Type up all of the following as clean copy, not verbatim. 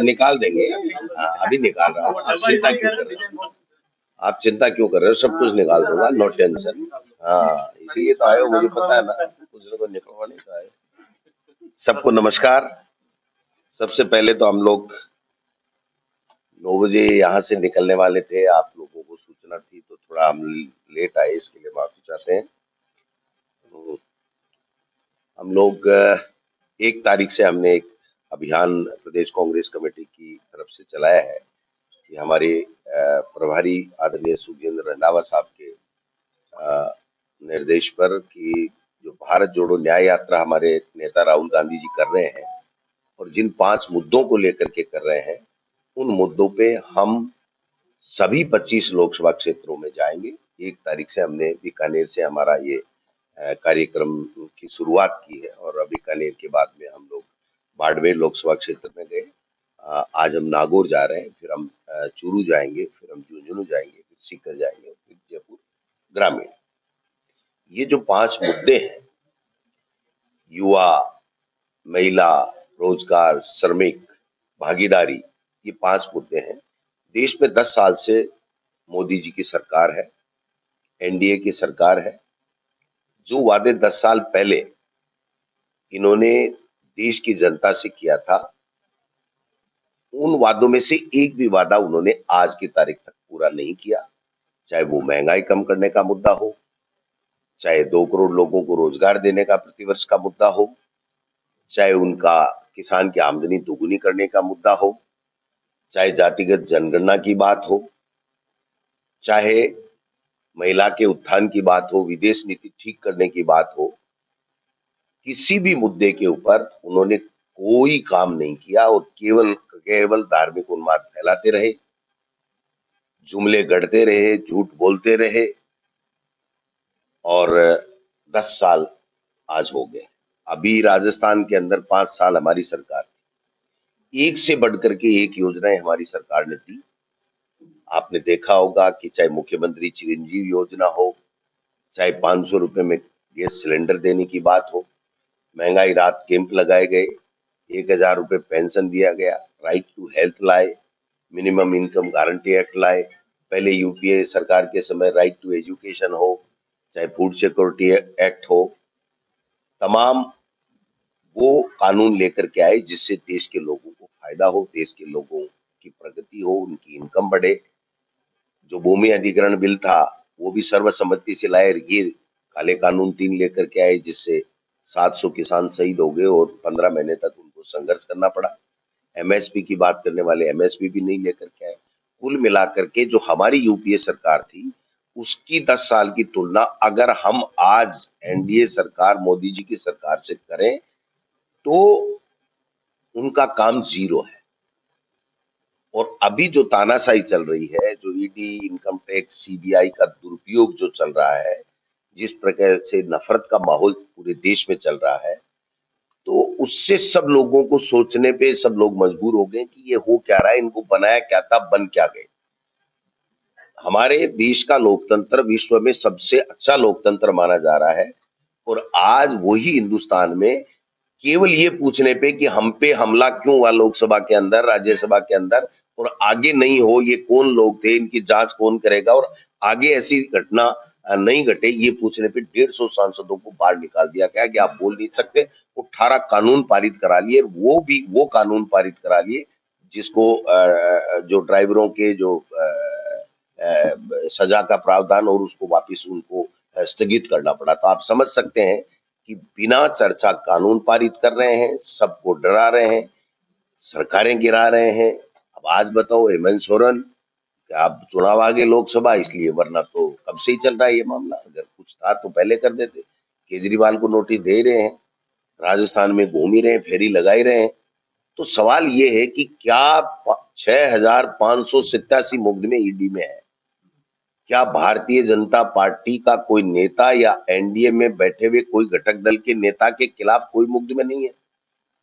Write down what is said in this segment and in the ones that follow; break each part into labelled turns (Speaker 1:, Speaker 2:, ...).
Speaker 1: निकाल देंगे। अभी निकाल रहा हूँ, आप चिंता क्यों कर रहे हो? आप चिंता क्यों कर रहे हो? सब कुछ निकाल दूंगा, नो टेंशन। हाँ, इसीलिए तो आए हो, मुझे पता है ना, कुछ लोगों को निकलवाने तो आए। सबको नमस्कार। सबसे पहले तो हम लोग 9 बजे यहाँ से निकलने वाले थे, आप लोगों को सूचना थी तो थोड़ा हम लेट आए, इसके लिए माफी चाहते हैं। तो हम लोग 1 तारीख से हमने एक अभियान प्रदेश कांग्रेस कमेटी की तरफ से चलाया है कि हमारे प्रभारी आदरणीय सुखजिंदर रंधावा साहब के निर्देश पर कि जो भारत जोड़ो न्याय यात्रा हमारे नेता राहुल गांधी जी कर रहे हैं और जिन 5 मुद्दों को लेकर के कर रहे हैं, उन मुद्दों पे हम सभी 25 लोकसभा क्षेत्रों में जाएंगे। 1 तारीख से हमने बीकानेर से हमारा ये कार्यक्रम की शुरुआत की है और अभी बीकानेर के बाद में हम लोग बाड़मेर लोकसभा क्षेत्र में गए। आज हम नागौर जा रहे हैं, फिर हम चूरू जाएंगे, फिर हम झुंझुनू जाएंगे, फिर सीकर जाएंगे, फिर जयपुर ग्रामीण। ये जो 5 मुद्दे हैं, युवा, महिला, रोजगार, श्रमिक, भागीदारी, ये 5 मुद्दे हैं। देश में 10 साल से मोदी जी की सरकार है, एनडीए की सरकार है। जो वादे 10 साल पहले इन्होंने देश की जनता से किया था, उन वादों में से एक भी वादा उन्होंने आज की तारीख तक पूरा नहीं किया। चाहे वो महंगाई कम करने का मुद्दा हो, चाहे 2 करोड़ लोगों को रोजगार देने का प्रतिवर्ष का मुद्दा हो, चाहे उनका किसान की आमदनी दोगुनी करने का मुद्दा हो, चाहे जातिगत जनगणना की बात हो, चाहे महिला के उत्थान की बात हो, विदेश नीति ठीक करने की बात हो, किसी भी मुद्दे के ऊपर उन्होंने कोई काम नहीं किया और केवल केवल धार्मिक उन्माद फैलाते रहे, जुमले गढ़ते रहे, झूठ बोलते रहे और 10 साल आज हो गए। अभी राजस्थान के अंदर 5 साल हमारी सरकार थी, एक से बढ़कर के एक योजनाएं हमारी सरकार ने दी। आपने देखा होगा कि चाहे मुख्यमंत्री चिरंजीव योजना हो, चाहे 500 रुपए में गैस सिलेंडर देने की बात हो, महंगाई राहत कैंप लगाए गए, 1000 रुपए पेंशन दिया गया, राइट टू हेल्थ लाए, मिनिमम इनकम गारंटी एक्ट लाए, पहले यूपीए सरकार के समय राइट टू एजुकेशन हो, चाहे फूड सिक्योरिटी एक्ट हो, तमाम वो कानून लेकर के आए जिससे देश के लोगों को फायदा हो, देश के लोगों की प्रगति हो, उनकी इनकम बढ़े। जो भूमि अधिग्रहण बिल था वो भी सर्वसम्मति से लाए। ये काले कानून 3 लेकर के आए जिससे 700 किसान शहीद हो गए और 15 महीने तक उनको संघर्ष करना पड़ा। एमएसपी की बात करने वाले एमएसपी भी नहीं लेकर के आए। कुल मिलाकर के जो हमारी यूपीए सरकार थी उसकी 10 साल की तुलना अगर हम आज एनडीए सरकार मोदी जी की सरकार से करें तो उनका काम जीरो है। और अभी जो तानाशाही चल रही है, जो ईडी, इनकम टैक्स, सीबीआई का दुरुपयोग जो चल रहा है, जिस प्रकार से नफरत का माहौल पूरे देश में चल रहा है, तो उससे सब लोगों को सोचने पे सब लोग मजबूर हो गए कि ये हो क्या रहा है, इनको बनाया क्या था, बन क्या गए। हमारे देश का लोकतंत्र विश्व में सबसे अच्छा लोकतंत्र माना जा रहा है और आज वही हिंदुस्तान में केवल ये पूछने पे कि हम पे हमला क्यों हुआ लोकसभा के अंदर, राज्यसभा के अंदर और आगे नहीं हो, ये कौन लोग थे, इनकी जांच कौन करेगा और आगे ऐसी घटना नहीं घटे, ये पूछने पे 150 सांसदों को बाहर निकाल दिया गया कि आप बोल नहीं सकते। 18 कानून पारित करा लिए, वो भी वो कानून पारित करा लिए जिसको जो ड्राइवरों के जो सजा का प्रावधान और उसको वापिस उनको स्थगित करना पड़ा। तो आप समझ सकते हैं कि बिना चर्चा कानून पारित कर रहे हैं, सबको डरा रहे हैं, सरकारें गिरा रहे हैं। अब आज बताओ हेमंत सोरेन कि आप चुनाव आ गए लोकसभा इसलिए, वरना तो कब से ही चल रहा है ये मामला। अगर कुछ था तो पहले कर देते। केजरीवाल को नोटिस दे रहे हैं, राजस्थान में घूम ही रहे हैं, फेरी लगा ही रहे हैं। तो सवाल ये है कि क्या 6587 मुकदमे ईडी में है? क्या भारतीय जनता पार्टी का कोई नेता या एनडीए में बैठे हुए कोई घटक दल के नेता के खिलाफ कोई मुकदमे नहीं है?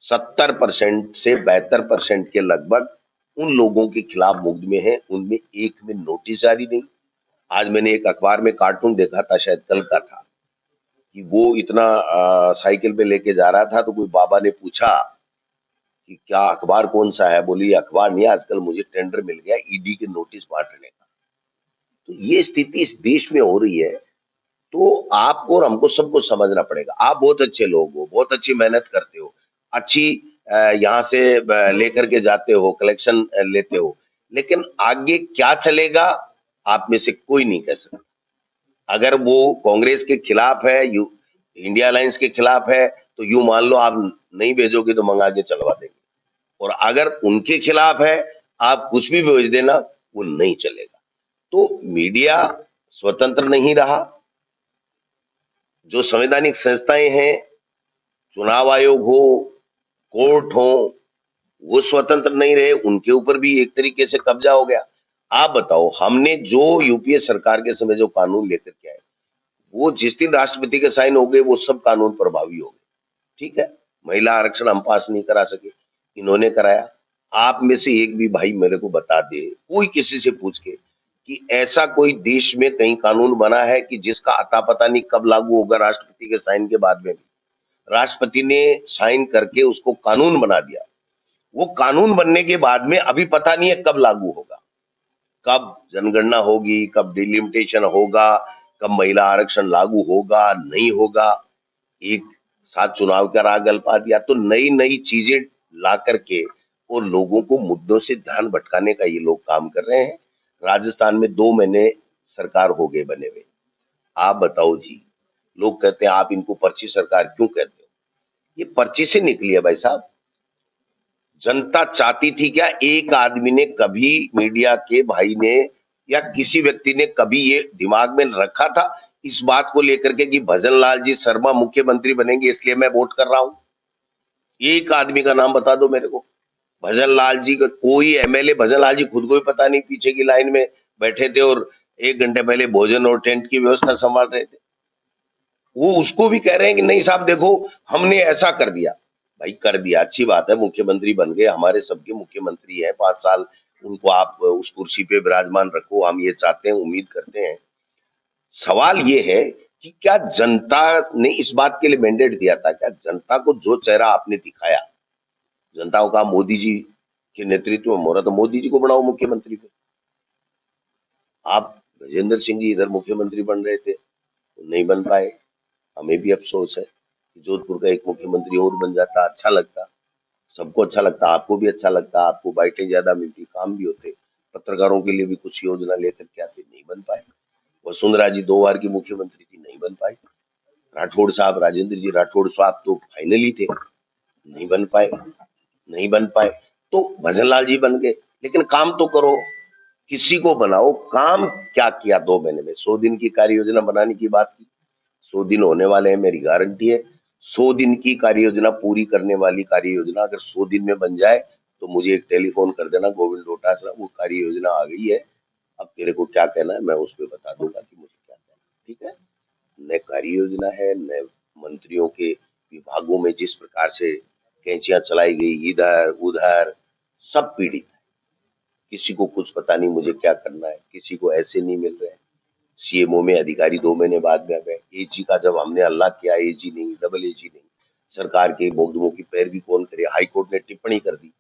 Speaker 1: 70% से 72% के लगभग उन लोगों के खिलाफ मुकदमे हैं, उनमें एक में नोटिस जारी नहीं। आज मैंने एक अखबार में कार्टून देखा था, शायद कल का था, कि वो इतना साइकिल पे लेके जा रहा था तो कोई बाबा ने पूछा कि क्या अखबार कौन सा है, बोली अखबार नहीं, आजकल मुझे टेंडर मिल गया ईडी के नोटिस बांटने का। तो ये स्थिति इस देश में हो रही है। तो आपको और हमको सबको समझना पड़ेगा। आप बहुत अच्छे लोग हो, बहुत अच्छी मेहनत करते हो, अच्छी यहाँ से लेकर के जाते हो, कलेक्शन लेते हो, लेकिन आगे क्या चलेगा आप में से कोई नहीं कह सकता। अगर वो कांग्रेस के खिलाफ है, इंडिया अलायंस के खिलाफ है, तो यूं मान लो आप नहीं भेजोगे तो मंगा के चलवा देंगे, और अगर उनके खिलाफ है आप कुछ भी भेज देना, वो नहीं चलेगा। तो मीडिया स्वतंत्र नहीं रहा, जो संवैधानिक संस्थाएं हैं, चुनाव आयोग हो, कोर्ट हो, वो स्वतंत्र नहीं रहे, उनके ऊपर भी एक तरीके से कब्जा हो गया। आप बताओ, हमने जो यूपीए सरकार के समय जो कानून लेकर के आए, वो जिस दिन राष्ट्रपति के साइन हो गए वो सब कानून प्रभावी हो गए। ठीक है, महिला आरक्षण हम पास नहीं करा सके, इन्होंने कराया। आप में से एक भी भाई मेरे को बता दे, कोई किसी से पूछ के, कि ऐसा कोई देश में कहीं कानून बना है कि जिसका अता पता नहीं कब लागू होगा, राष्ट्रपति के साइन के बाद में भी। राष्ट्रपति ने साइन करके उसको कानून बना दिया, वो कानून बनने के बाद में अभी पता नहीं है कब लागू होगा, कब जनगणना होगी, कब डिलिमिटेशन होगा, कब महिला आरक्षण लागू होगा नहीं होगा। एक साथ चुनाव का राह गल्पा दिया, तो नई नई चीजें ला करके और लोगों को मुद्दों से ध्यान भटकाने का ये लोग काम कर रहे हैं। राजस्थान में 2 महीने सरकार हो गए बने हुए, आप बताओ जी। लोग कहते हैं आप इनको पर्ची सरकार क्यों कहते हो, ये पर्ची से निकली है भाई साहब। जनता चाहती थी क्या? एक आदमी ने कभी, मीडिया के भाई ने या किसी व्यक्ति ने कभी ये दिमाग में रखा था इस बात को लेकर के कि भजन लाल जी शर्मा मुख्यमंत्री बनेंगे इसलिए मैं वोट कर रहा हूं? एक आदमी का नाम बता दो मेरे को। भजन लाल जी का कोई एमएलए, भजन लाल जी खुद को भी पता नहीं, पीछे की लाइन में बैठे थे और 1 घंटे पहले भोजन और टेंट की व्यवस्था संभाल रहे थे। वो उसको भी कह रहे हैं कि नहीं साहब देखो हमने ऐसा कर दिया। भाई कर दिया, अच्छी बात है, मुख्यमंत्री बन गए, हमारे सबके मुख्यमंत्री हैं, 5 साल उनको आप उस कुर्सी पे विराजमान रखो, हम ये चाहते हैं, उम्मीद करते हैं। सवाल ये है कि क्या जनता ने इस बात के लिए मैंडेट दिया था? क्या जनता को जो चेहरा आपने दिखाया, जनता को कहा मोदी जी के नेतृत्व में हो रहा, तो मोदी जी को बनाओ मुख्यमंत्री पे। आप गजेंद्र सिंह जी इधर मुख्यमंत्री बन रहे थे, तो नहीं बन पाए। हमें भी अफसोस है कि जोधपुर का एक मुख्यमंत्री और बन जाता, अच्छा लगता, सबको अच्छा लगता, आपको भी अच्छा लगता, आपको बाइटें ज्यादा मिलती, काम भी होते, पत्रकारों के लिए भी कुछ योजना लेकर के आते, नहीं बन पाए। वसुंधरा जी 2 बार की मुख्यमंत्री थी, नहीं बन पाई। राठौड़ साहब, राजेंद्र जी राठौड़ साहब तो फाइनली थे, नहीं बन पाए, नहीं बन पाए। तो भजनलाल जी बन गए, लेकिन काम तो करो, किसी को बनाओ। काम क्या किया 2 महीने में? 100 दिन की कार्य योजना बनाने की बात की, 100 दिन होने वाले हैं, मेरी गारंटी है 100 दिन की कार्य योजना पूरी करने वाली कार्य योजना अगर 100 दिन में बन जाए तो मुझे एक टेलीफोन कर देना, गोविंद डोटासरा वो कार्य योजना आ गई है, अब तेरे को क्या कहना है मैं उस पर बता दूंगा कि मुझे क्या कहना है। ठीक है, नए कार्य योजना है, नए मंत्रियों के विभागों में जिस प्रकार से कैंचियां चलाई गई, इधर उधर, सब पीड़ित है, किसी को कुछ पता नहीं मुझे क्या करना है, किसी को ऐसे नहीं मिल रहे हैं। सीएमओ में अधिकारी 2 महीने बाद में आ गए। एजी का जब हमने हल्ला किया, एजी नहीं, डबल एजी नहीं, सरकार के मोकदमों की पैरवी कौन करे, हाईकोर्ट ने टिप्पणी कर दी,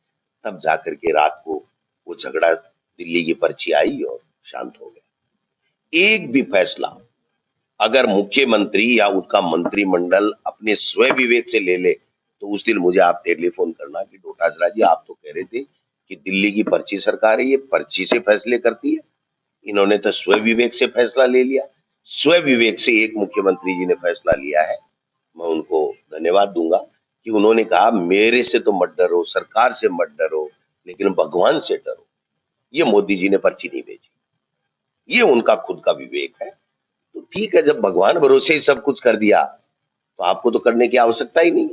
Speaker 1: तब जाकर के रात को वो झगड़ा, दिल्ली की पर्ची आई और शांत हो गया। एक भी फैसला अगर मुख्यमंत्री या उसका मंत्रिमंडल अपने स्व विवेक से ले ले तो उस दिन मुझे आप टेलीफोन करना कि डोटासरा जी आप तो कह रहे थे कि दिल्ली की पर्ची सरकार है, ये पर्ची से फैसले करती है, इन्होंने तो स्व विवेक से फैसला ले लिया। स्व विवेक से एक मुख्यमंत्री जी ने फैसला लिया है, मैं उनको धन्यवाद दूंगा कि उन्होंने कहा मेरे से तो मत डरो, सरकार से मत डरो, लेकिन भगवान से डरो। ये मोदी जी ने पर्ची नहीं भेजी, ये उनका खुद का विवेक है। तो ठीक है, जब भगवान भरोसे ही सब कुछ कर दिया तो आपको तो करने की आवश्यकता ही नहीं।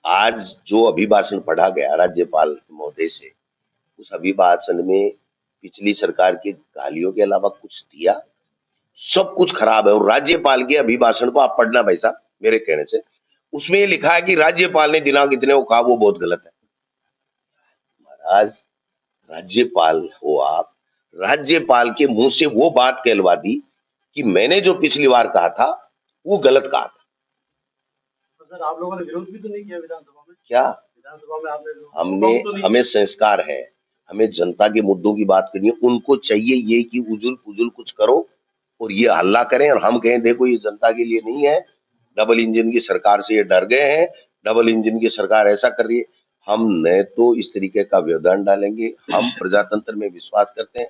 Speaker 1: आज जो अभिभाषण पढ़ा गया राज्यपाल महोदय से, उस अभिभाषण में पिछली सरकार की गालियों के अलावा कुछ दिया? सब कुछ खराब है। और राज्यपाल के अभिभाषण को आप पढ़ना भाई साहब मेरे कहने से, उसमें ये लिखा है कि राज्यपाल ने दिनांक इतने को कहा, वो बहुत गलत है। महाराज राज्यपाल हो आप, राज्यपाल के मुंह से वो बात कहलवा दी कि मैंने जो पिछली बार कहा था वो गलत कहा था।
Speaker 2: तो सर आप लोगों ने विरोध भी तो नहीं किया विधानसभा में?
Speaker 1: क्या हमने हमें संस्कार है, हमें जनता के मुद्दों की बात करनी है। उनको चाहिए ये कि उजुल पुजुल कुछ करो और ये हल्ला करें और हम कहें देखो ये जनता के लिए नहीं है, डबल इंजन की सरकार से ये डर गए हैं, डबल इंजन की सरकार ऐसा कर रही है। हम न तो इस तरीके का व्यवधान डालेंगे। हम प्रजातंत्र में विश्वास करते हैं,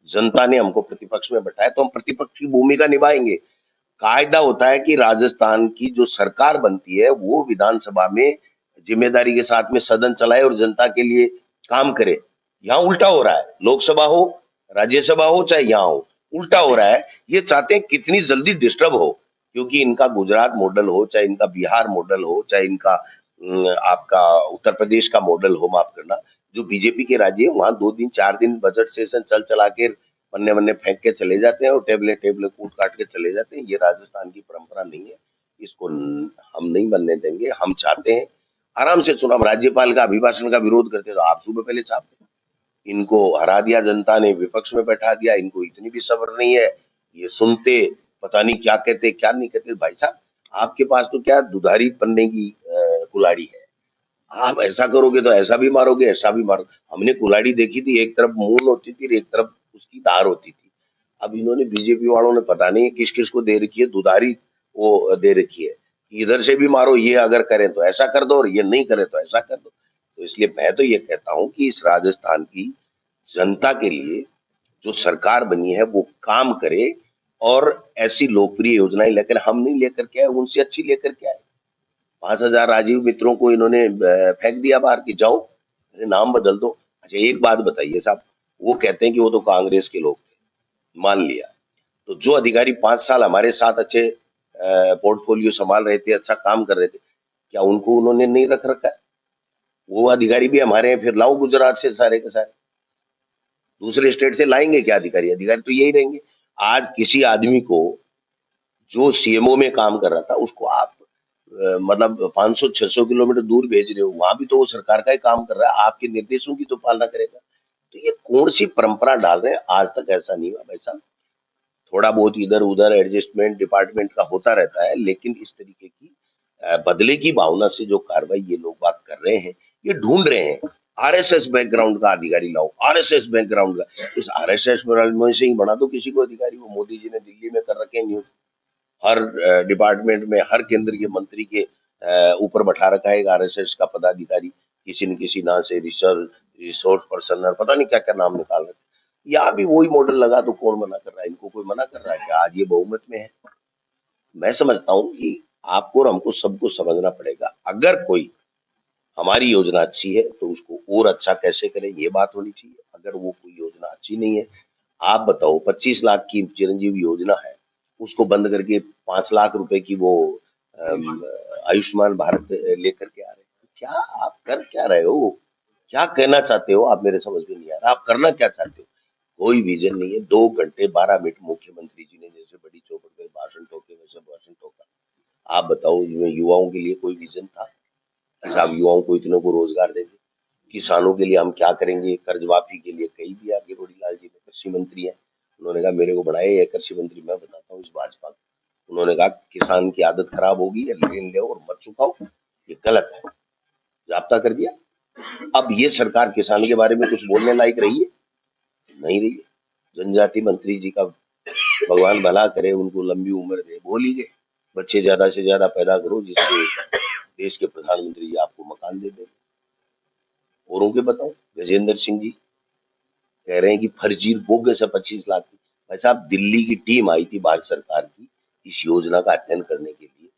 Speaker 1: जनता ने हमको प्रतिपक्ष में बैठाया तो हम प्रतिपक्ष की भूमिका निभाएंगे। कायदा होता है कि राजस्थान की जो सरकार बनती है वो विधानसभा में जिम्मेदारी के साथ में सदन चलाए और जनता के लिए काम करे। यहाँ उल्टा हो रहा है, लोकसभा हो राज्यसभा हो चाहे यहाँ हो, उल्टा हो रहा है। ये चाहते हैं कितनी जल्दी डिस्टर्ब हो, क्योंकि इनका गुजरात मॉडल हो चाहे इनका बिहार मॉडल हो चाहे इनका आपका उत्तर प्रदेश का मॉडल हो, माफ करना, जो बीजेपी के राज्य है वहां 2 दिन 4 दिन बजट सेशन चल चला के पन्ने वन्ने फेंक के चले जाते हैं और टेबले टेबले कूट काट के चले जाते हैं। ये राजस्थान की परंपरा नहीं है, इसको हम नहीं बनने देंगे। हम चाहते हैं आराम से सुना, राज्यपाल का अभिभाषण का विरोध करते तो आप सुबह पहले छापते। इनको हरा दिया जनता ने, विपक्ष में बैठा दिया, इनको इतनी भी सब्र नहीं है, ये सुनते पता नहीं क्या कहते क्या नहीं कहते। भाई साहब आपके पास तो क्या दुधारी पन्ने की कुलाड़ी है, आप ऐसा करोगे तो ऐसा भी मारोगे ऐसा भी मारोगे। हमने कुलाड़ी देखी थी, एक तरफ मून होती थी एक तरफ उसकी धार होती थी। अब इन्होंने बीजेपी वालों ने पता नहीं किस किस को दे रखी है दुधारी, वो दे रखी है कि इधर से भी मारो, ये अगर करें तो ऐसा कर दो और ये नहीं करे तो ऐसा कर दो। तो इसलिए मैं तो ये कहता हूं कि इस राजस्थान की जनता के लिए जो सरकार बनी है वो काम करे और ऐसी लोकप्रिय योजनाएं लेकर, हम नहीं लेकर के आए, उनसे अच्छी लेकर के आए। 5,000 राजीव मित्रों को इन्होंने फेंक दिया बाहर की, जाओ अरे नाम बदल दो। अच्छा एक बात बताइए साहब, वो कहते हैं कि वो तो कांग्रेस के लोग थे, मान लिया, तो जो अधिकारी 5 साल हमारे साथ अच्छे पोर्टफोलियो संभाल रहे थे, अच्छा काम कर रहे थे, क्या उनको उन्होंने नहीं रख रखा है? वो अधिकारी भी हमारे हैं, फिर लाओ गुजरात से सारे के सारे, दूसरे स्टेट से लाएंगे क्या अधिकारी? अधिकारी तो यही रहेंगे। आज किसी आदमी को जो सीएमओ में काम कर रहा था उसको आप मतलब 500-600 किलोमीटर दूर भेज रहे हो, वहां भी तो वो सरकार का ही काम कर रहा है, आपके निर्देशों की तो पालना करेगा। तो ये कौन सी परंपरा डाल रहे हैं? आज तक ऐसा नहीं हुआ भाई साहब। थोड़ा बहुत इधर उधर एडजस्टमेंट डिपार्टमेंट का होता रहता है, लेकिन इस तरीके की बदले की भावना से जो कार्रवाई ये लोग बात कर रहे हैं, ये ढूंढ रहे हैं आरएसएस बैकग्राउंड का अधिकारी लाओ, आरएसएस बैकग्राउंड का। इस आरएसएस मनमोहन सिंह बना दो किसी को अधिकारी, वो मोदी जी ने दिल्ली में कर रखे हैं नियुक्त। हर डिपार्टमेंट में हर केंद्रीय मंत्री के ऊपर बैठा रखा है एक आरएसएस का पदाधिकारी, किसी न किसी नाम से रिसोर्स पर्सन, पता नहीं क्या क्या नाम निकाल रहे हैं। यहाँ भी वही मॉडल लगा तो कौन मना कर रहा है? इनको कोई मना कर रहा है क्या? आज ये बहुमत में है। मैं समझता हूँ कि आपको और हमको सबको समझना पड़ेगा, अगर कोई हमारी योजना अच्छी है तो उसको और अच्छा कैसे करें, ये बात होनी चाहिए। अगर वो कोई योजना अच्छी नहीं है, आप बताओ 25 लाख की चिरंजीवी योजना है, उसको बंद करके 5 लाख रुपए की वो आयुष्मान भारत लेकर के आ रहे हैं। क्या आप कर क्या रहे हो? क्या कहना चाहते हो आप? मेरे समझ में नहीं आ रहा आप करना क्या चाहते हो। कोई विजन नहीं है। 2 घंटे 12 मिनट मुख्यमंत्री जी ने जैसे बड़ी चौपट में भाषण ठोके वैसे भाषण ठोका। आप बताओ इसमें युवाओं के लिए कोई विजन था? अच्छा आप युवाओं को इतने को रोजगार देंगे, किसानों के लिए हम क्या करेंगे, कर्ज माफी के लिए कही दिया किरोड़ी लाल जी ने, कृषि मंत्री है, उन्होंने कहा मेरे को बनाए है कृषि मंत्री, मैं बताता हूँ इस भाजपा को। उन्होंने कहा किसान की आदत खराब होगी, ऋण लो और मत चुकाओ, ये गलत है, जाब्ता कर दिया। अब ये सरकार किसान के बारे में कुछ बोलने लायक रही है? नहीं रही है। जनजाति मंत्री जी का भगवान भला करे, उनको लंबी उम्र दे, बोल ही गए बच्चे ज्यादा से ज्यादा पैदा करो जिससे देश के प्रधानमंत्री जी आपको मकान दे दें। औरों के बताओ, गजेंद्र सिंह जी कह रहे हैं कि फर्जी बोगस है 25 लाख की। भाई साहब दिल्ली की टीम आई थी भारत सरकार की इस योजना का अध्ययन करने के लिए,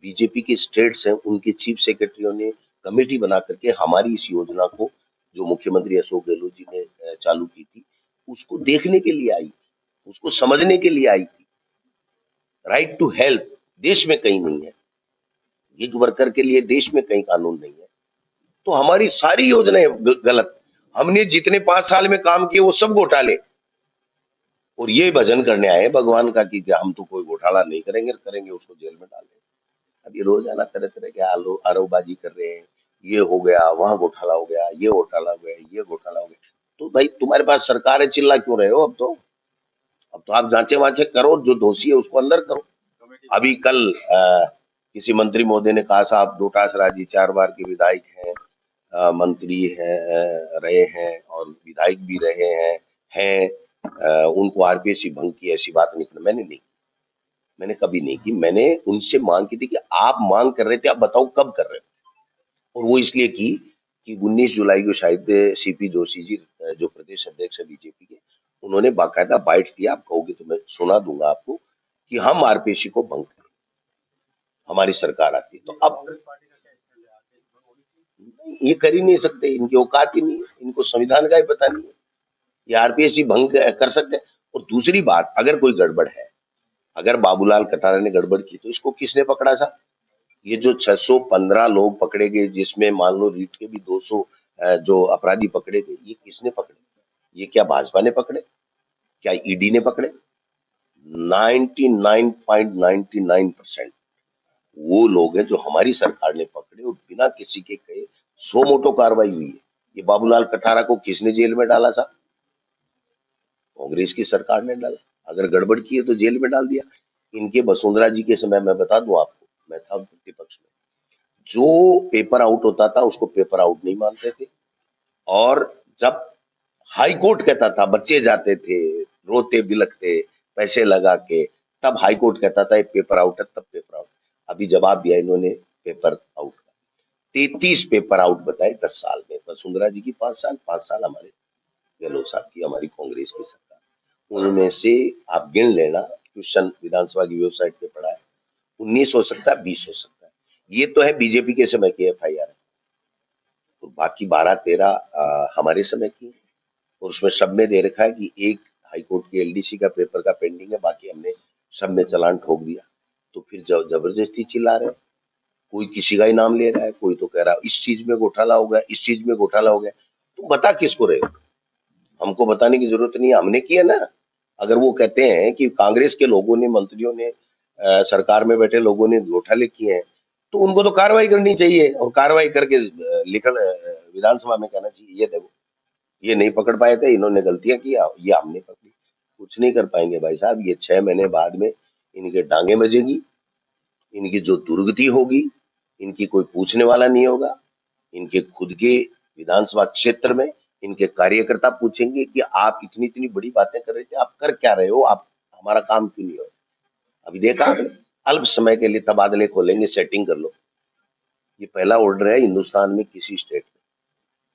Speaker 1: बीजेपी के स्टेट्स हैं उनके चीफ सेक्रेटरियों ने कमेटी बना करके हमारी इस योजना को, जो मुख्यमंत्री अशोक गहलोत जी ने चालू की थी, उसको देखने के लिए आई, उसको समझने के लिए आई थी। राइट टू हेल्थ देश में कहीं नहीं है, गिग वर्कर के लिए देश में कहीं कानून नहीं है। तो हमारी सारी योजनाएं गलत। हमने जितने 5 साल में काम किए वो सब घोटाले, और ये भजन करने आए भगवान का कि हम तो कोई घोटाला नहीं करेंगे, करेंगे उसको जेल में डाल देंगे। अब ये रोजाना तरह तरह के आरोपबाजी कर रहे हैं, ये हो गया वहां घोटाला हो गया, ये घोटाला हो गया, ये घोटाला हो गया। तो भाई तुम्हारे पास सरकार है, चिल्ला क्यों रहे हो? अब तो आप जांचे वांचे करो, जो दोषी है उसको अंदर करो। अभी कल किसी मंत्री महोदय ने कहा साहब डोटासरा जी 4 बार के विधायक हैं, मंत्री रहे हैं और विधायक भी रहे हैं उनको आरपीएससी भंग की ऐसी बात नहीं, मैंने कभी नहीं की। मैंने उनसे मांग की थी कि आप मांग कर रहे थे, आप बताओ कब कर रहे हो। और वो इसलिए की कि 19 जुलाई को शायद सीपी जोशी जी जो प्रदेश अध्यक्ष है बीजेपी के, उन्होंने बाकायदा बाइट दिया, आप कहोगे तो मैं सुना दूंगा आपको, कि हम आरपीएससी को भंग करें, हमारी सरकार आती। तो अब ये कर ही नहीं सकते, इनकी औकात ही नहीं है, इनको संविधान का ही पता नहीं है, ये आरपीएससी भंग कर सकते हैं। और दूसरी बात, अगर कोई गड़बड़ है, अगर बाबूलाल कटारा ने गड़बड़ की तो इसको किसने पकड़ा था? ये जो 615 लोग पकड़े गए, जिसमें मान लो रीट के भी 200 जो अपराधी पकड़े गए, ये किसने पकड़े? ये क्या भाजपा ने पकड़े? क्या ईडी ने पकड़े? 99.99% वो लोग हैं जो हमारी सरकार ने पकड़े, और बिना किसी के कहे सो मोटो कार्रवाई हुई है। ये बाबूलाल कटारा को किसने जेल में डाला था? कांग्रेस की सरकार ने डाला। अगर गड़बड़ की है तो जेल में डाल दिया। इनके वसुंधरा जी के समय मैं बता दूं आपको, मैं था प्रतिपक्ष में, जो पेपर आउट होता था उसको पेपर आउट नहीं मानते थे। और जब हाई कोर्ट कहता था बच्चे जाते थे, रोते बिलखते पैसे लगा के, तब हाई कोर्ट कहता था ये पेपर आउट है, तब पेपर आउट। अभी जवाब दिया इन्होंने पेपर आउट का। 33 पेपर आउट बताए 10 साल में। वसुंधरा जी की 5 साल, 5 साल हमारे गहलोत साहब की, हमारी कांग्रेस की सरकार। उनमें से आप गिन लेना, क्वेश्चन विधानसभा की वेबसाइट पे पड़ा है, 19 हो सकता है, 20 हो सकता है। ये तो है बीजेपी के समय की एफआईआर, तो बाकी 12-13 हमारे समय की। और उसमें सब में दे रखा है कि एक हाईकोर्ट के एलडीसी का पेपर का पेंडिंग है, बाकी हमने सब में चालान ठोक दिया। तो फिर जबरदस्ती चिल्ला रहे हैं। कोई किसी का ही नाम ले रहा है, कोई तो कह रहा है इस चीज में घोटाला हो गया, इस चीज में घोटाला हो गया। तो बता किसको रहे हो? हमको बताने की जरूरत नहीं है, हमने किया ना। अगर वो कहते हैं कि कांग्रेस के लोगों ने, मंत्रियों ने, सरकार में बैठे लोगों ने घोटाले किए हैं, तो उनको तो कार्रवाई करनी चाहिए, और कार्रवाई करके विधानसभा में कहना चाहिए ये देखो, ये नहीं पकड़ पाए थे, इन्होंने गलतियां किया, ये हमने पकड़ी। कुछ नहीं कर पाएंगे भाई साहब, ये 6 महीने बाद में इनके टांगे बजेगी, इनकी जो दुर्गति होगी, इनकी कोई पूछने वाला नहीं होगा। इनके खुद के विधानसभा क्षेत्र में इनके कार्यकर्ता पूछेंगे कि आप इतनी इतनी बड़ी बातें कर रहे थे, आप कर क्या रहे हो, आप हमारा काम क्यों नहीं हो? अभी देखा आपने, अल्प समय के लिए तबादले खोलेंगे, सेटिंग कर लो। ये पहला ऑर्डर है हिंदुस्तान में किसी स्टेट में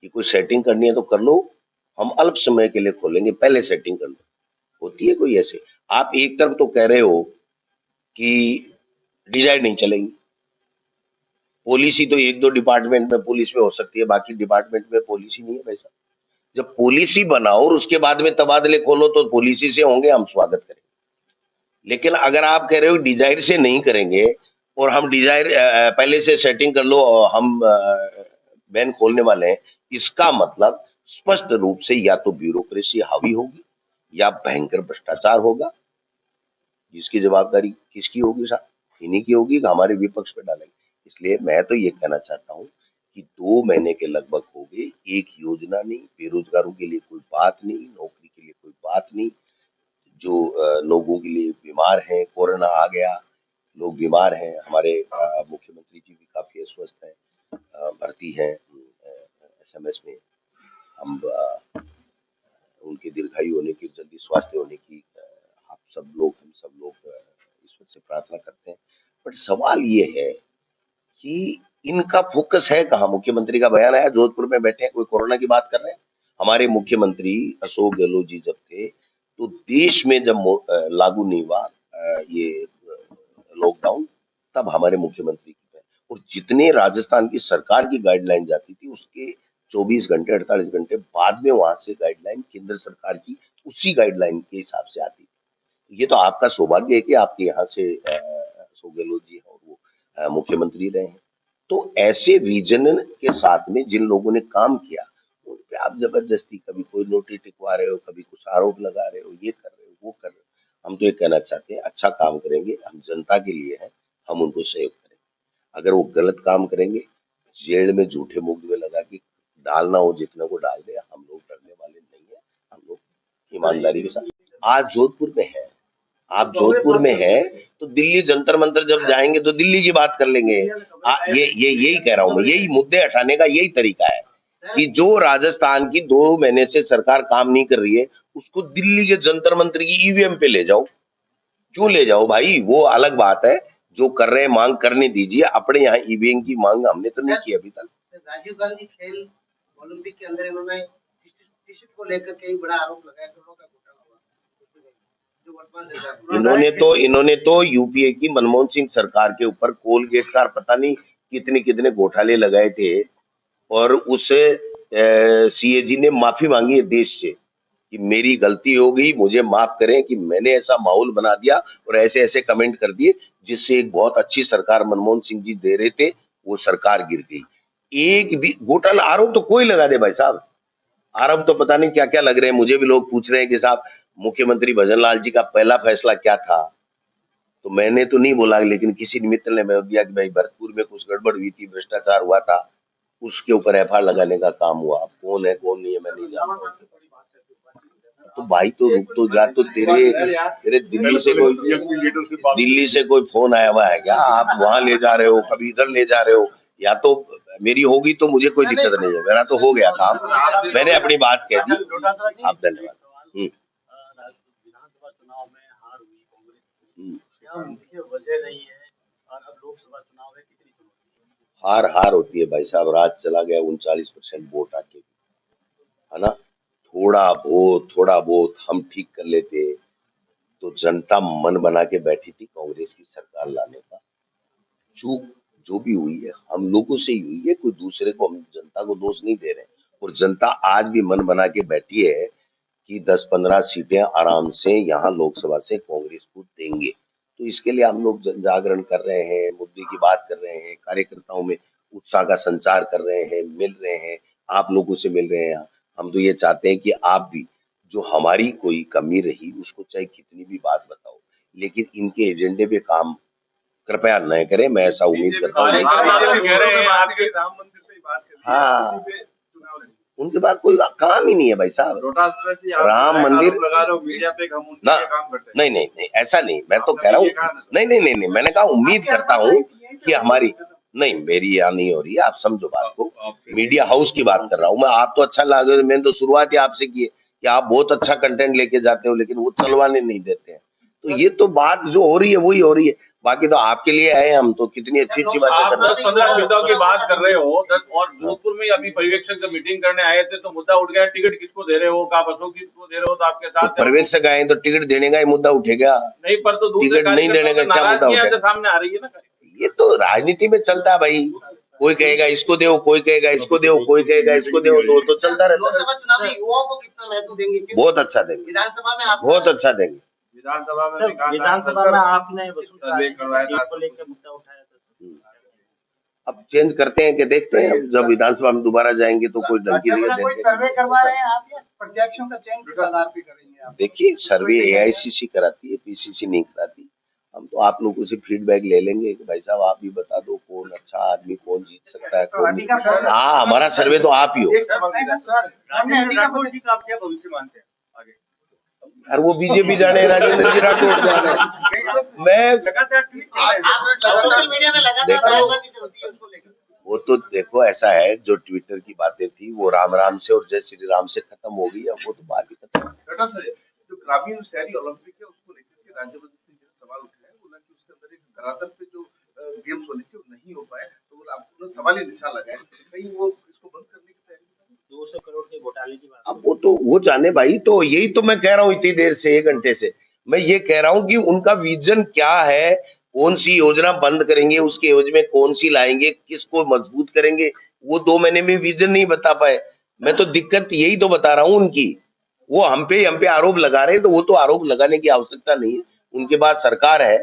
Speaker 1: कि कोई सेटिंग करनी है तो कर लो, हम अल्प समय के लिए खोलेंगे, पहले सेटिंग कर लो। होती है कोई ऐसे? आप एक तरफ तो कह रहे हो कि डिजाइन नहीं चलेगी, पॉलिसी तो एक दो डिपार्टमेंट में पुलिस में हो सकती है, बाकी डिपार्टमेंट में पॉलिसी नहीं है वैसा। जब पॉलिसी बनाओ और उसके बाद में तबादले खोलो तो पॉलिसी से होंगे, हम स्वागत करेंगे। लेकिन अगर आप कह रहे हो डिजायर से नहीं करेंगे, और हम डिजायर पहले से सेटिंग कर लो और हम बैन खोलने वाले हैं, इसका मतलब स्पष्ट रूप से या तो ब्यूरोक्रेसी हावी होगी, या भयंकर भ्रष्टाचार होगा। जिसकी जवाबदारी किसकी होगी साहब? इन्हीं की होगी कि हमारे विपक्ष पे डालेंगे? इसलिए मैं तो ये कहना चाहता हूँ कि 2 महीने के लगभग हो गए, एक योजना नहीं, बेरोजगारों के लिए कोई बात नहीं, नौकरी के लिए कोई बात नहीं, जो लोगों के लिए बीमार हैं, कोरोना आ गया, लोग बीमार हैं, हमारे मुख्यमंत्री जी भी काफी अस्वस्थ हैं, भर्ती हैं एसएमएस में। हम उनके दीर्घायु होने की, जल्दी स्वास्थ्य होने की आप सब लोग, हम सब लोग ईश्वर से प्रार्थना करते हैं। बट सवाल ये है कि इनका फोकस है कहाँ? मुख्यमंत्री का बयान आया, जोधपुर में बैठे हैं, कोई कोरोना की बात कर रहे हैं? हमारे मुख्यमंत्री अशोक गहलोत जी जब थे, तो देश में जब लागू नहीं हुआ ये लॉकडाउन, तब हमारे मुख्यमंत्री की है। और जितने राजस्थान की सरकार की गाइडलाइन जाती थी, उसके 24 घंटे 48 घंटे बाद में वहां से गाइडलाइन केंद्र सरकार की उसी गाइडलाइन के हिसाब से आती थी। ये तो आपका सौभाग्य है कि आपके यहाँ से अशोक गहलोत जी और वो मुख्यमंत्री रहे हैं। तो ऐसे विजन के साथ में जिन लोगों ने काम किया, उन पे आप जबरदस्ती कभी कोई नोटिस टिकवा रहे हो, कभी कुछ आरोप लगा रहे हो, ये कर रहे हो, वो कर रहे हो। हम तो ये कहना चाहते हैं अच्छा काम करेंगे, हम जनता के लिए हैं, हम उनको सहयोग करेंगे। अगर वो गलत काम करेंगे, जेल में झूठे मुकदमे लगा के डालना हो, जितने को डाल दे, हम लोग डरने वाले नहीं है, हम लोग ईमानदारी के साथ। आज जोधपुर में है, आप जोधपुर में हैं तो दिल्ली जंतर मंतर जब जाएंगे तो दिल्ली की बात कर लेंगे। ये यही कह रहा हूं मैं, यही मुद्दे हटाने का यही तरीका है कि जो राजस्थान की 2 महीने से सरकार काम नहीं कर रही है उसको दिल्ली के जंतर मंतर की ईवीएम पे ले जाओ। क्यों ले जाओ भाई, वो अलग बात है। जो कर रहे हैं मांग करने दीजिए, अपने यहाँ ईवीएम की मांग हमने तो नहीं की अभी तक।
Speaker 2: राजीव गांधी खेल ओलंपिक के अंदर इन्होंने टिकट को लेकर के बड़ा आरोप लगाया, करोड़ों का घोटाला हुआ जो वर्तमान
Speaker 1: इन्होंने तो यूपीए की मनमोहन सिंह सरकार के ऊपर कोलगेट का पता नहीं कितने कितने घोटाले लगाए थे, और उस सीएजी ने माफी मांगी है देश से कि मेरी गलती हो गई, मुझे माफ करें कि मैंने ऐसा माहौल बना दिया और ऐसे ऐसे कमेंट कर दिए जिससे एक बहुत अच्छी सरकार मनमोहन सिंह जी दे रहे थे, वो सरकार गिर गई। एक भी घोटाला आरोप तो कोई लगा दे भाई साहब, आरोप तो पता नहीं क्या क्या लग रहे हैं। मुझे भी लोग पूछ रहे हैं कि साहब मुख्यमंत्री भजनलाल जी का पहला फैसला क्या था, तो मैंने तो नहीं बोला, लेकिन किसी मित्र ने बोल दिया कि भाई भरतपुर में कुछ गड़बड़ हुई थी, भ्रष्टाचार हुआ था, उसके ऊपर एफआईआर लगाने का काम हुआ। कौन है कौन नहीं है मैं नहीं जानता। तो भाई तो रुक तो जा, तो तेरे दिल्ली से कोई फोन आया हुआ है क्या? आप वहां ले जा रहे हो, कभी इधर ले जा रहे हो, या तो मेरी होगी तो मुझे कोई दिक्कत नहीं है, मेरा तो हो गया था, मैंने अपनी बात कह दी। आप धन्यवाद।
Speaker 2: विधानसभा चुनाव में हार हुई कांग्रेस की, क्या मुख्य वजह नहीं है? और अब लोकसभा चुनाव है, कितनी चुनौती
Speaker 1: हार होती है भाई साहब, राज चला गया 39% वोट आके, है ना। थोड़ा बहुत हम ठीक कर लेते तो जनता मन बना के बैठी थी कांग्रेस की सरकार लाने का। चूक जो भी हुई है हम लोगों से ही हुई है, कोई दूसरे को, हम जनता को दोष नहीं दे रहे। और जनता आज भी मन बना के बैठी है कि 10-15 सीटें आराम से यहाँ लोकसभा से कांग्रेस को देंगे। तो इसके लिए हम लोग जागरण कर रहे हैं, मुद्दे की बात कर रहे हैं, कार्यकर्ताओं में उत्साह का संचार कर रहे हैं, मिल रहे हैं, आप लोगों से मिल रहे हैं। हम तो ये चाहते हैं कि आप भी जो हमारी कोई कमी रही उसको चाहे कितनी भी बात बताओ, लेकिन इनके एजेंडे पे काम कृपया न करें, मैं ऐसा उम्मीद करता हूँ। हाँ, उनके पास कोई काम ही नहीं है भाई साहब। राम मंदिर ना, नहीं ऐसा नहीं, मैं तो कह रहा हूँ, नहीं मैंने कहा उम्मीद करता हूँ कि हमारी, नहीं मेरी यहाँ नहीं हो रही है, आप समझो बात को, मीडिया हाउस की बात कर रहा हूँ मैं। आप तो अच्छा लगे, मैंने तो शुरुआत ही आपसे की है कि आप बहुत अच्छा कंटेंट लेके जाते हो, लेकिन वो चलवाने नहीं देते हैं। तो ये तो बात जो हो रही है वही हो रही है, बाकी तो आपके लिए आए हम, तो कितनी अच्छी अच्छी बातें कर रहे हैं।
Speaker 3: 15 सीटों की बात कर रहे हो, और जोधपुर में अभी पर्यवेक्षक जब मीटिंग करने आए थे तो मुद्दा उठ गया, टिकट किसको दे रहे हो, आप अशोक किसको दे रहे हो, तो आपके साथ
Speaker 1: पर्यवेक्षक आए तो टिकट देने का ही मुद्दा उठेगा,
Speaker 3: नहीं पर तो दूसरे
Speaker 1: टिकट नहीं देने का क्या मुद्दा उठेगा?
Speaker 3: सामने आ रही है ना।
Speaker 1: ये तो राजनीति में चलता है भाई, कोई कहेगा इसको दो, कोई कहेगा इसको दो, कोई कहेगा इसको दो, तो चलता रहता है।
Speaker 2: लोकसभा चुनाव में युवाओं को कितना महत्व देंगे?
Speaker 1: बहुत अच्छा देंगे,
Speaker 2: विधानसभा में
Speaker 1: बहुत अच्छा देंगे।
Speaker 2: विधानसभा में आपने को लेकर मुद्दा उठाया था,
Speaker 1: अब चेंज करते हैं कि देखते हैं, जब विधानसभा में दोबारा जाएंगे तो कोई धमकी नहीं देते।
Speaker 2: सर्वे करवा रहे हैं आप या प्रत्याशियों का चयन किस आधार पे करेंगे आप?
Speaker 1: देखिए, सर्वे एआईसीसी कराती है, पीसीसी नहीं कराती। हम तो आप लोगों से फीडबैक ले लेंगे कि भाई साहब आप भी बता दो कौन अच्छा आदमी, कौन जीत सकता है, कौन नहीं। हाँ, हमारा सर्वे तो आप ही हो। और वो बीजेपी जाने, राजेंद्र जी राठौड़ जाने, मैं वो तो देखो ऐसा है, जो ट्विटर की बातें थी वो राम राम से और जय श्री राम से खत्म हो गई, अब वो तो बात ही खत्म।
Speaker 3: जो ग्रामीण शहरी ओलंपिक है उसको लेकर के राज्यमंत्री से सवाल उठे हैं, बोला कि उसके अंदर एक धरातल पे जो गेम्स होने थे वो नहीं हो पाए, तो बोला आपको सवाल ही निशान लगाए, कहीं वो इसको बंद करने की तैयारी
Speaker 2: 200 करोड़ के घोटाले की बात।
Speaker 1: अब वो जाने भाई, तो यही तो मैं कह रहा हूँ इतनी देर से, 1 घंटे से मैं ये कह रहा हूँ कि उनका विजन क्या है, कौन सी योजना बंद करेंगे, उसके एवज में कौन सी लाएंगे, किसको मजबूत करेंगे, वो 2 महीने में विजन नहीं बता पाए। मैं तो दिक्कत यही तो बता रहा हूँ उनकी। वो हम पे आरोप लगा रहे हैं, तो वो तो आरोप लगाने की आवश्यकता नहीं है, उनके पास सरकार है।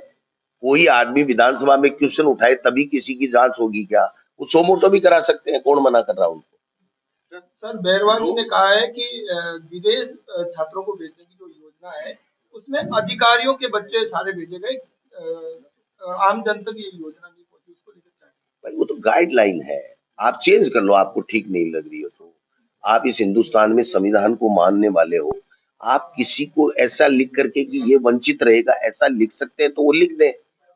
Speaker 1: कोई आदमी विधानसभा में क्वेश्चन उठाए तभी किसी की जांच होगी क्या? वो सोमोटो भी करा सकते हैं, कौन मना कर रहा है उनको?
Speaker 4: सर बैरवा जी ने कहा है कि विदेश छात्रों को भेजने की जो योजना है उसमें अधिकारियों के बच्चे सारे भेजे गए, आम जनता की योजना नहीं पहुंची, उसको लेकर
Speaker 1: भाई वो तो गाइडलाइन है, आप चेंज कर लो, आपको ठीक नहीं लग रही हो तो। आप इस हिंदुस्तान में संविधान को मानने वाले हो, आप किसी को ऐसा लिख करके कि ये वंचित रहेगा ऐसा लिख सकते हैं तो वो लिख दें।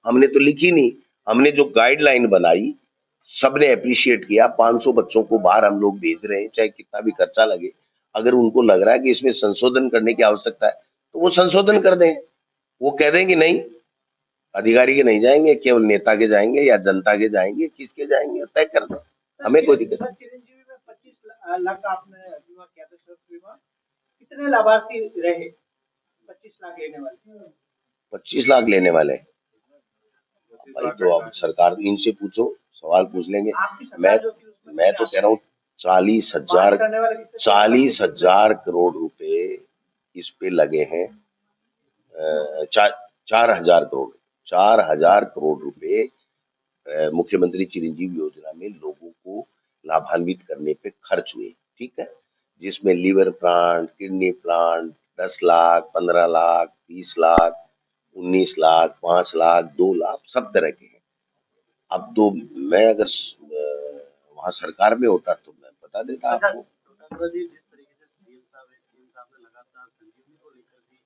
Speaker 1: हमने तो लिखी नहीं। हमने जो गाइडलाइन बनाई सबने अप्रिशिएट किया। 500 बच्चों को बाहर हम लोग भेज रहे हैं, चाहे कितना भी खर्चा लगे। अगर उनको लग रहा है कि इसमें संशोधन करने की आवश्यकता है तो वो संशोधन कर दें। वो कह दें कि नहीं, अधिकारी के नहीं जाएंगे, केवल नेता के जाएंगे या जनता के जाएंगे, किसके जाएंगे तय कर दें। हमें कोई दिक्कत नहीं।
Speaker 2: चिरंजीवी में 25 लाख आपने बीमा किया था, स्वास्थ्य बीमा, कितने लाभार्थी रहे 25 लाख लेने वाले?
Speaker 1: 25 लाख लेने वाले हैं। भाई तो अब सरकार, इनसे पूछो, सवाल पूछ लेंगे।
Speaker 2: आपकी
Speaker 1: मैं
Speaker 2: सरकार जो थी उसमें
Speaker 1: मैं तो कह रहा हूँ 40,000 करोड़ रुपए इस पे लगे हैं। 4,000 करोड़ रुपए मुख्यमंत्री चिरंजीवी योजना में लोगों को लाभान्वित करने पे खर्च हुए, ठीक है, जिसमें liver plant, kidney plant 10 lakh, 15 lakh, 20 lakh, 19 lakh, 5 lakh, 2 lakh, सब तरह के हैं। अब तो मैं अगर वहां सरकार में होता तो मैं बता देता आपको।
Speaker 2: जी, जिस तरीके से सीएम साहब ने लगातार संजीवनी को लेकर भी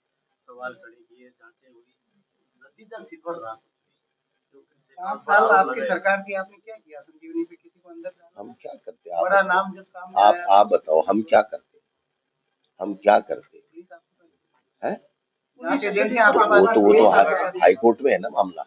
Speaker 2: सवाल खड़े किए, जांचें हुई, नतीजा सिफर रहा। 5 साल आपकी सरकार की, आपने क्या किया संजीवनी पे? किसी को अंदर डाला?
Speaker 1: हम क्या करते
Speaker 2: बड़ा
Speaker 1: आप
Speaker 2: नाम जब सामने
Speaker 1: आप
Speaker 2: आया,
Speaker 1: आप बताओ हम क्या करते हैं?
Speaker 2: जांच एजेंसी आपके पास
Speaker 1: वो तो हाई कोर्ट में है ना मामला।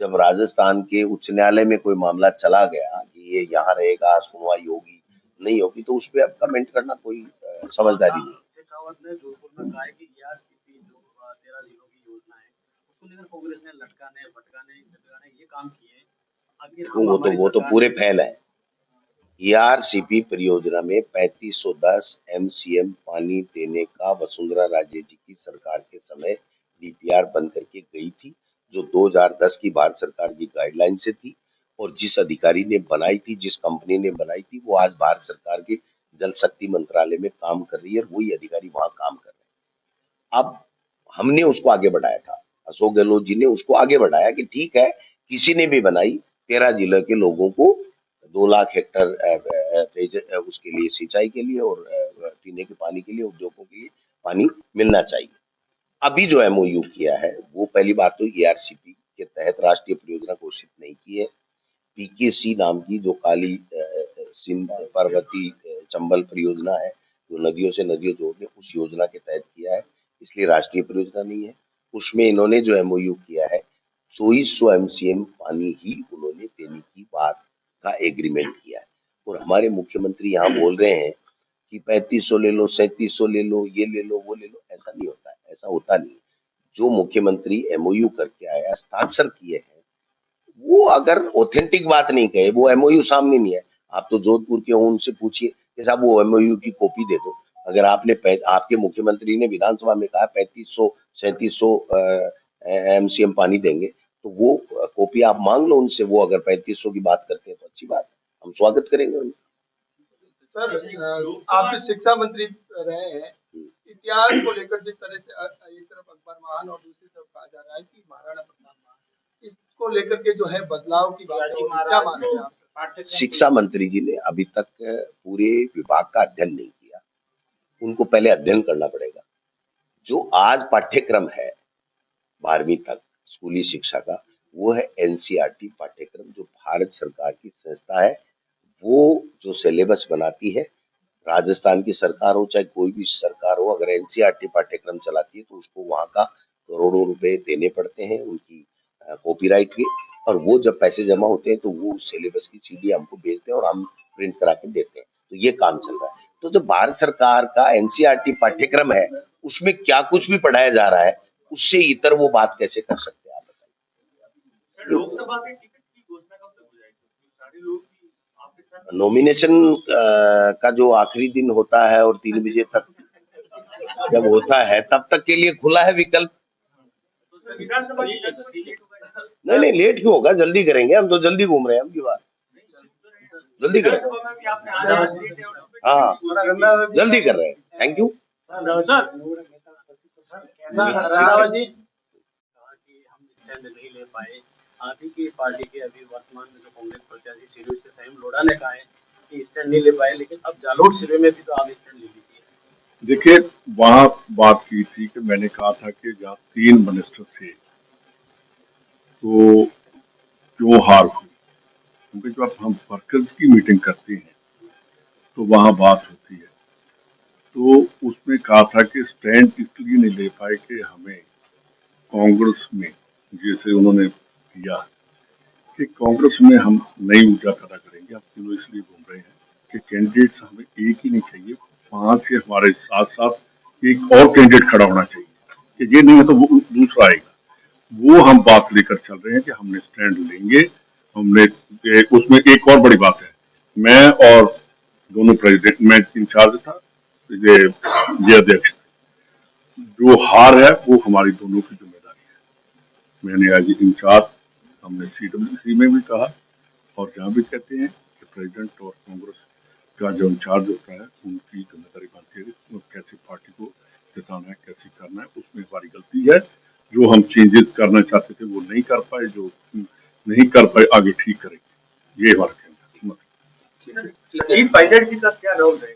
Speaker 1: जब राजस्थान के उच्च न्यायालय में कोई मामला चला गया कि ये यहाँ रहेगा, सुनवाई होगी नहीं होगी, तो उस पर अब कमेंट करना कोई समझदारी नहीं।
Speaker 2: शेखावत ने जोधपुर में कहा है कि ERCP जो 13 जिलों की योजना है उसको लेकर कांग्रेस ने लटकाने, भटकाने, झटकाने ये काम किए। आगे
Speaker 1: वो तो पूरे फैल है। ERCP परियोजना में 3510 MCM पानी देने का वसुंधरा राजे जी की सरकार के समय DPR बन करके गई थी, जो 2010 की भारत सरकार की गाइडलाइन से थी। और जिस अधिकारी ने बनाई थी, जिस कंपनी ने बनाई थी, वो आज भारत सरकार के जल शक्ति मंत्रालय में काम कर रही है, वही अधिकारी वहां काम कर रहे हैं। अब हमने उसको आगे बढ़ाया था, अशोक गहलोत जी ने उसको आगे बढ़ाया कि ठीक है, किसी ने भी बनाई, 13 जिले के लोगों को 2 लाख हेक्टर उसके लिए, सिंचाई के लिए और पीने के पानी के लिए, उद्योगों के लिए पानी मिलना चाहिए। अभी जो MOU किया है वो पहली बात तो ERCP के तहत राष्ट्रीय परियोजना घोषित नहीं की है। PKC नाम की जो काली सिंध पार्वती चंबल परियोजना है, जो नदियों से नदियों जोड़ने, उस योजना के तहत किया है, इसलिए राष्ट्रीय परियोजना नहीं है। उसमें इन्होंने जो MOU किया है 2400 MCM पानी ही उन्होंने देने की बात का एग्रीमेंट किया है। और हमारे मुख्यमंत्री यहाँ बोल रहे हैं कि 3500 ले लो, 3700 ले लो, ये ले लो, वो ले लो। ऐसा नहीं होता है, ऐसा होता नहीं। जो मुख्यमंत्री MOU करके आया, हस्ताक्षर किए हैं, वो अगर ऑथेंटिक बात नहीं कहे, वो MOU सामने नहीं है। आप तो जोधपुर के हो, उनसे पूछिए कि साहब वो MOU की कॉपी दे दो। अगर आपके मुख्यमंत्री ने विधानसभा में कहा 3500 3700 MCM पानी देंगे, तो वो कॉपी आप मांग लो उनसे। वो अगर 3500 की बात करते हैं तो अच्छी बात, हम स्वागत करेंगे उनका।
Speaker 4: सर, आप भी शिक्षा मंत्री रहे हैं, इतिहास को लेकर जिस तरह से एक तरफ अकबर महान और दूसरी तरफ कहा जा रहा है कि महाराणा प्रताप महान, इसको लेकर के जो है बदलाव की बात है, क्या मानते हैं आप?
Speaker 1: शिक्षा मंत्री जी ने अभी तक पूरे विभाग का अध्ययन नहीं किया, उनको पहले अध्ययन करना पड़ेगा। जो आज पाठ्यक्रम है 12वीं तक स्कूली शिक्षा का, वो है NCERT पाठ्यक्रम, जो भारत सरकार की संस्था है। वो जो सिलेबस बनाती है, राजस्थान की सरकार हो चाहे कोई भी सरकार हो, अगर NCERT पाठ्यक्रम चलाती है तो उसको वहां का करोड़ों रुपए देने पड़ते हैं उनकी कॉपीराइट के। और वो जब पैसे जमा होते हैं तो वो उस सिलेबस की CD हमको भेजते हैं और हम प्रिंट करा के देते हैं। तो ये काम चल रहा है। तो जो भारत सरकार का NCERT पाठ्यक्रम है, उसमें क्या कुछ भी पढ़ाया जा रहा है, उससे इतर वो बात कैसे कर सकते हैं आप बताइए।
Speaker 2: लोकसभा के टिकट की घोषणा कब तक हो जाएगी? सारे लोग आपके साथ
Speaker 1: नॉमिनेशन का जो आखिरी दिन होता है और 3 बजे तक जब होता है, तब तक के लिए खुला है विकल्प। नहीं, लेट क्यों होगा, जल्दी करेंगे। हम तो जल्दी घूम रहे हैं, हम की बात जल्दी करेंगे। हाँ, जल्दी कर रहे हैं। Thank you.
Speaker 2: रावत जी कहा कि हम स्टैंड नहीं ले पाए। आप ही की पार्टी के अभी वर्तमान में जो कांग्रेस प्रत्याशी शिविर से सैम लोढ़ा ने कहा है कि स्टैंड नहीं ले पाए, लेकिन अब जालोर शिविर में भी तो आप स्टैंड ले लीजिए।
Speaker 5: देखिए, वहां बात की थी कि मैंने कहा था कि जहाँ 3 मिनिस्टर थे तो क्यों हार हुई, क्योंकि जब हम वर्कर्स की मीटिंग करते हैं तो वहां बात होती है। तो उसमें कहा था कि स्टैंड इसलिए नहीं ले पाए कि हमें कांग्रेस में, जैसे उन्होंने किया कि कांग्रेस में हम नई ऊर्जा पैदा करेंगे। अब तीनों इसलिए घूम रहे हैं कि कैंडिडेट्स हमें एक ही नहीं चाहिए, 5 से हमारे साथ साथ एक और कैंडिडेट खड़ा होना चाहिए, कि ये नहीं है तो वो दूसरा आएगा। वो हम बात लेकर चल रहे हैं कि हमने स्टैंड लेंगे। हमने उसमें एक और बड़ी बात है, मैं और दोनों प्रेसिडेंट, मैं इंचार्ज था, ये अध्यक्ष, जो हार है वो हमारी दोनों की जिम्मेदारी है। मैंने आज इंचार्ज, हमने CWC में भी कहा और जहाँ भी कहते हैं कि प्रेसिडेंट और कांग्रेस का जो इंचार्ज होता है उनकी जिम्मेदारी बनती है कि कैसे पार्टी को जिताना है, कैसे करना है। उसमें हमारी गलती है, जो हम चेंजेस करना चाहते थे वो नहीं कर पाए, जो नहीं कर पाए आगे ठीक करेंगे, ये हमारा कहना है।
Speaker 2: सचिन पायलट जी का क्या रोल है?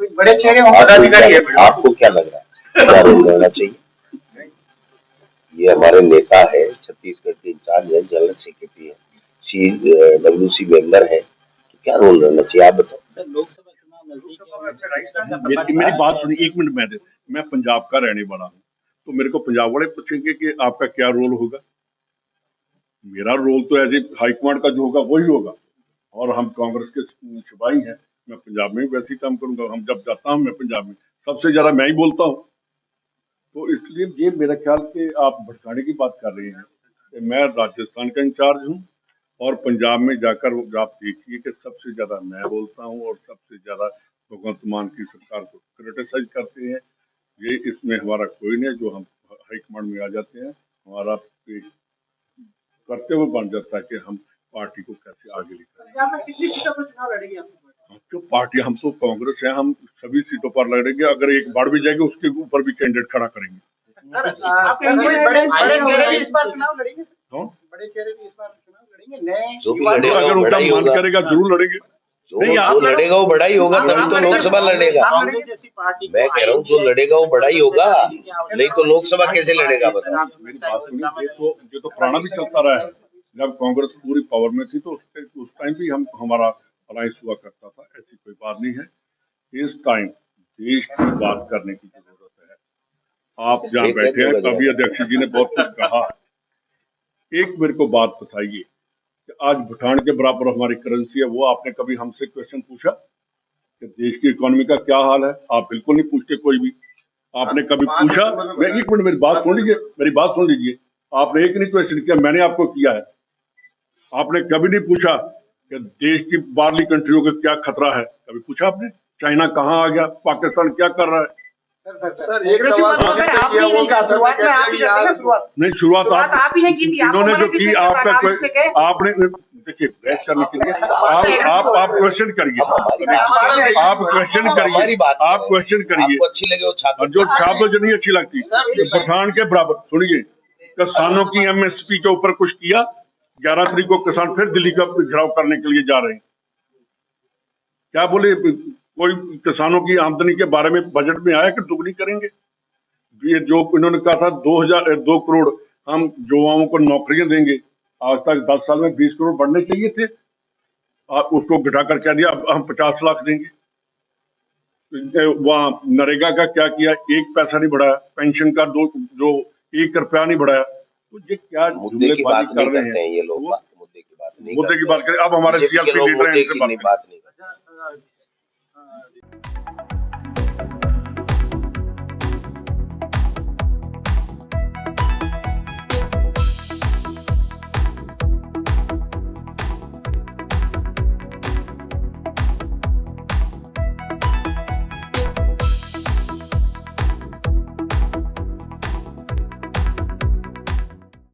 Speaker 2: कोई बड़े चेहरे पदाधिकारी है?
Speaker 1: आपको क्या लग रहा है क्या रोल रहना चाहिए? ये हमारे नेता है, छत्तीसगढ़ के इंचार्ज है, जनरल सेक्रेटरी है, CWC मेंबर है, तो क्या रोल रहना चाहिए आप बताओ।
Speaker 2: लोकसभा चुनाव नजदीक है,
Speaker 5: मेरी बात सुनिए, 1 मिनट मैं पंजाब का रहने वाला हूँ, तो मेरे को पंजाब वाले पूछेंगे कि आपका क्या रोल होगा। मेरा रोल तो एज ए हाईकमांड का जो होगा वही होगा, और हम कांग्रेस के सिपाही हैं। मैं पंजाब में भी वैसे ही काम करूंगा। हम जब जाता हूँ मैं पंजाब में सबसे ज्यादा मैं ही बोलता हूँ। तो इसलिए ये मेरा ख्याल कि आप भटकाने की बात कर रहे हैं कि मैं राजस्थान का इंचार्ज हूँ और पंजाब में जाकर आप देखिए कि सबसे ज्यादा मैं बोलता हूँ और सबसे ज्यादा भगवंत मान की सरकार को क्रिटिसाइज करते हैं। ये इसमें हमारा कोई नहीं है, जो हम हाईकमांड में आ जाते हैं हमारा एक कर्तव्य बन जाता है कि हम पार्टी को कैसे आगे लेकर
Speaker 2: पंजाब में कितनी सीटों पर चुनाव लड़ेगी आप?
Speaker 5: जो पार्टी, हम तो कांग्रेस है, हम सभी सीटों पर लड़ेंगे। अगर एक बढ़ भी जाएगी उसके ऊपर भी कैंडिडेट खड़ा करेंगे।
Speaker 2: आप बड़े चेहरे भी इस बार चुनाव लड़ेंगे?
Speaker 5: हाँ?
Speaker 2: बड़े चेहरे भी इस बार चुनाव लड़ेंगे? नए
Speaker 1: जो भी लड़ेगा
Speaker 5: अगर
Speaker 1: वो
Speaker 5: उनका
Speaker 1: बड़ा ही
Speaker 5: मन
Speaker 1: होगा,
Speaker 5: करेगा जरूर लड़ेंगे।
Speaker 1: जो लड़ेगा वो बड़ा ही होगा, तभी तो लोकसभा लड़ेगा।
Speaker 2: कांग्रेस जैसी पार्टी
Speaker 1: मैं कह रहा हूँ जो लड़ेगा वो बड़ा ही होगा, नहीं तो लोकसभा कैसे लड़ेगा बताओ।
Speaker 5: मेरी बात सुनिए, ये तो पुराना भी चलता रहा है। जब कांग्रेस पूरी पावर में थी तो उस टाइम भी हमारा अलायंस हुआ करता था, ऐसी कोई बात नहीं है। इस टाइम देश की बात करने की जरूरत है। आप जहाँ बैठे हैं, कभी अध्यक्ष जी ने बहुत कुछ कहा। एक मेरे को बात बताइए कि आज भूटान के बराबर हमारी करेंसी है, वो आपने कभी हमसे क्वेश्चन पूछा कि देश की इकोनॉमी का क्या हाल है? आप बिल्कुल नहीं पूछते कोई भी। आपने कभी पूछा? मैं 1 मिनट, मेरी बात सुन लीजिए। आपने एक नहीं क्वेश्चन किया, मैंने आपको किया है। आपने कभी नहीं पूछा कि देश की बाहरली कंट्रियों का क्या खतरा है? कभी पूछा आपने? चाइना कहाँ आ गया? पाकिस्तान क्या कर रहा है?
Speaker 4: सर एक सवाल
Speaker 2: शुरुआत में आप ही करते हैं, शुरुआत
Speaker 5: नहीं, शुरुआत
Speaker 2: आप ही ने की थी।
Speaker 5: इन्होंने जो की, आपका आपने देखिए बहस करने के लिए आप क्वेश्चन करिए, आप क्वेश्चन करिए, आप क्वेश्चन करिए।
Speaker 1: आपको अच्छी लगे वो छात्र,
Speaker 5: और जो छात्र जो नहीं अच्छी लगती, पठान के बराबर सुनिए, किसानों की MSP के ऊपर कुछ किया? 11 तारीख को किसान फिर दिल्ली का घेराव करने के लिए जा रहे हैं। क्या बोले, कोई किसानों की आमदनी के बारे में बजट में आया कि दुगनी करेंगे? ये जो इन्होंने कहा था 2 करोड़ हम युवाओं को नौकरियां देंगे, आज तक 10 साल में 20 करोड़ बढ़ने चाहिए थे, उसको घटाकर कह दिया अब हम 50 लाख देंगे। वहाँ नरेगा का क्या किया? 1 पैसा नहीं बढ़ाया। पेंशन का जो 1 रुपया नहीं बढ़ाया। तो ये क्या
Speaker 1: मुद्दे की बात
Speaker 5: कर रहे
Speaker 1: हैं ये लोग, मुद्दे
Speaker 5: की बात करें। अब हमारे CRP लीडर हैं,
Speaker 1: बात नहीं।